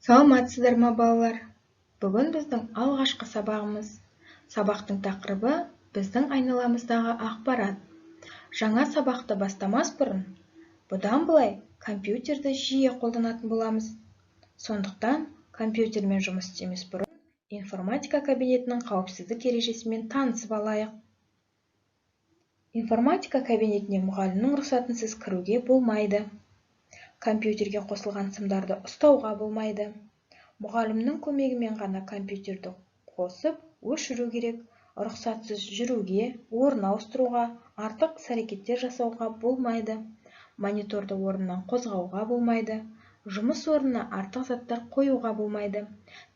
Саламатсыздар ма, балалар? Бүгін біздің алғашқы сабағымыз. Сабақтың тақырыбы біздің айналамыздағы ақпарат. Жаңа сабақты бастамас бұрын, бұдан былай компьютерді жиі қолданатын боламыз. Сондықтан компьютермен жұмыс істемес бұрын информатика кабинетінің қауіпсіздік ережесімен танысып алайық. Информатика кабинетіне мұғалімнің рұқсатынсыз кіруге болмайды. Компьютерге қосылған сымдарды ұстауға болмайды. Мұғалімнің көмегімен ғана компьютерді қосып, өшіру керек. Рұқсатсыз жүруге, орын ауыстыруға, артық іс-әрекеттер жасауға болмайды. Мониторды орнынан қозғауға болмайды. Жұмыс орнына артық заттар қоюға болмайды.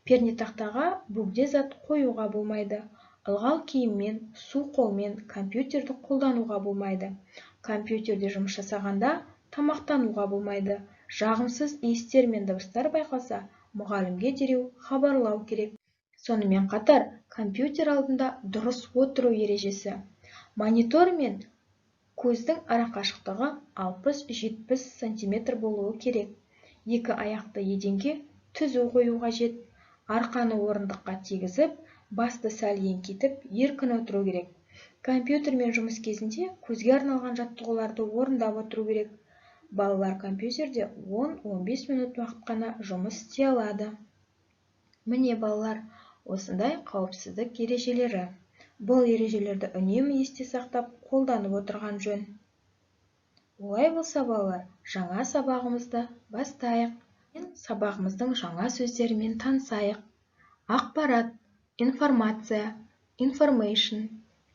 Пернетақтаға бөгде зат қоюға болмайды. Ылғал киіммен, су қолмен компьютерді қолдануға болмайды. Компьютерде жұмыс жасағанда тамақтануға болмайды. Жағымсыз иістер мен дыбыстар байқалса, мұғалімге дереу хабарлау керек. Сонымен қатар, компьютер алдында дұрыс отыру ережесі. Монитор мен көздің арақашықтығы 60-70 см болуы керек. Екі аяқты еденге түзу қою қажет. Арқаны орындыққа тигізіп, басты сәл еңкейтіп, еркін отыру керек. Компьютермен жұмыс кезінде көзге арналған жаттығуларды орындап отыру керек. Балалар компьютерде 10-15 минут уақыт қана жұмыс істей алады. Міне балалар, осындай қауіпсіздік ережелері. Бұл ережелерді үнемі есте сақтап, қолданып отырған жөн. Олай болса балалар, жаңа сабағымызды бастайық. Сабағымыздың жаңа сөздерімен танысайық. Ақпарат, информация, information,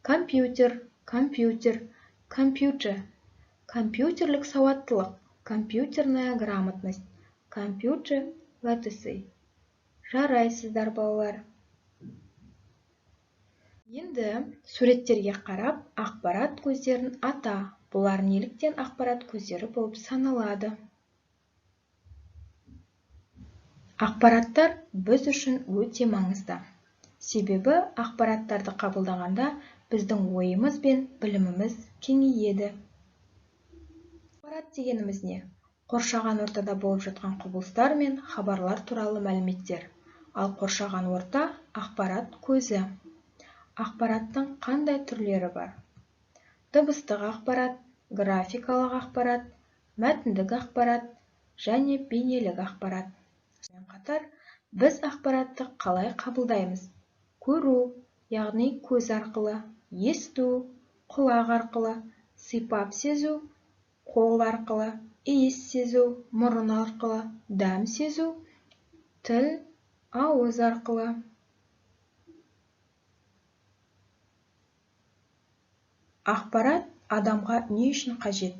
компьютер, компьютер, компьютер. Компьютерлік сауаттылық, компьютерная грамотность, компьютер латысы. Жарайсыздар балалар. Енді суреттерге қарап, ақпарат көздерін ата. Бұлар неліктен ақпарат көздері болып саналады? Ақпараттар біз үшін өте маңызды. Себебі ақпараттарды қабылдағанда біздің ойымыз бен біліміміз кеңейеді. Ақпарат дегеніміз не? Қоршаған ортада болып жатқан құбылыстар мен хабарлар туралы мәліметтер. Ал қоршаған орта ақпарат көзі. Ақпараттың қандай түрлері бар? Дыбыстық ақпарат, графикалық ақпарат, мәтіндік ақпарат және бейнелік ақпарат. Сонымен қатар, біз ақпаратты қалай қабылдаймыз? Көру, яғни көз арқылы, есту, құлақ арқылы, сипап сезу, қол арқылы, иіс сезу, мұрын арқылы, дәм сезу, тіл, ауыз арқылы. Ақпарат адамға не үшін қажет?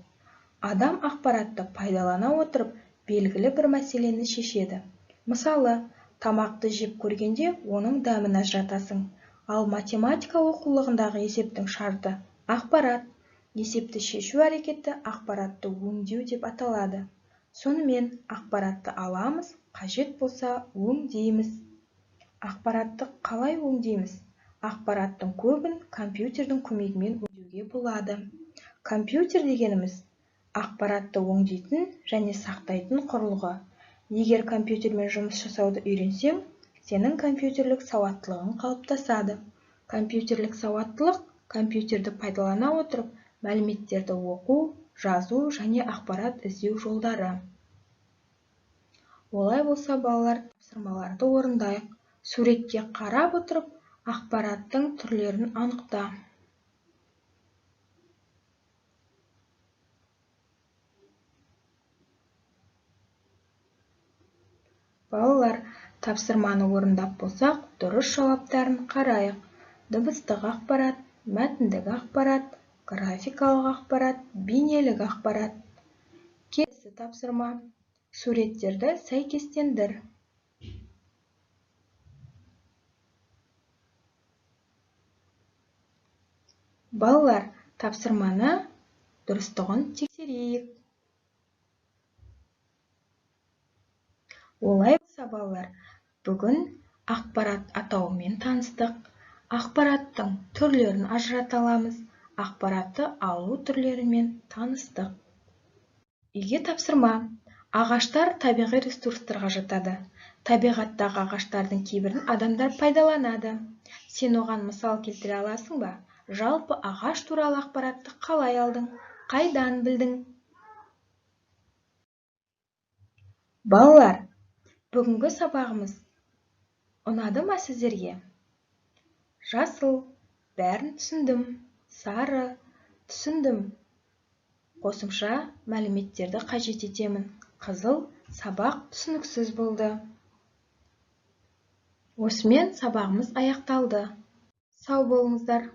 Адам ақпаратты пайдалана отырып, белгілі бір мәселені шешеді. Мысалы, тамақты жеп көргенде оның дәмін ажыратасың. Ал математика оқулығындағы есептің шарты ақпарат. Есепті шешу әрекеті ақпаратты өңдеу деп аталады. Сонымен ақпаратты аламыз, қажет болса өңдейміз. Ақпаратты қалай өңдейміз? Ақпараттың көбін компьютердің көмегімен өңдеуге болады. Компьютер дегеніміз ақпаратты өңдейтін және сақтайтын құрылғы. Егер компьютермен жұмыс жасауды үйренсең, сенің компьютерлік сауаттылығың қалыптасады. Компьютерлік сауаттылық компьютерді пайдалана отырып, мәліметтерді оқу, жазу және ақпарат іздеу жолдары. Олай болса балалар, тапсырмаларды орындайық. Суретке қарап отырып, ақпараттың түрлерін анықта. Балалар, тапсырманы орындап болсақ, дұрыс жауаптарын қарайық. Дыбыстық ақпарат, мәтіндік ақпарат, графикалық ақпарат, бейнелік ақпарат. Келесі тапсырма. Суреттерді сәйкестендір. Балалар, тапсырманы дұрыстығын тексерейік. Олай болса балалар, бүгін ақпарат атауымен таныстық. Ақпараттың түрлерін ажырата аламыз. Ақпаратты алу түрлерімен таныстық. Үйге тапсырма. Ағаштар табиғи ресурстарға жатады. Табиғаттағы ағаштардың кейбірін адамдар пайдаланады. Сен оған мысал келтіре аласың ба? Жалпы ағаш туралы ақпаратты қалай алдың? Қайдан білдің? Балалар, бүгінгі сабағымыз ұнады ма сіздерге? Жасыл, бәрін түсіндім. Сары, түсіндім. Қосымша мәліметтерді қажет етемін. Қызыл, сабақ түсініксіз болды. Осымен сабағымыз аяқталды. Сау болыңыздар.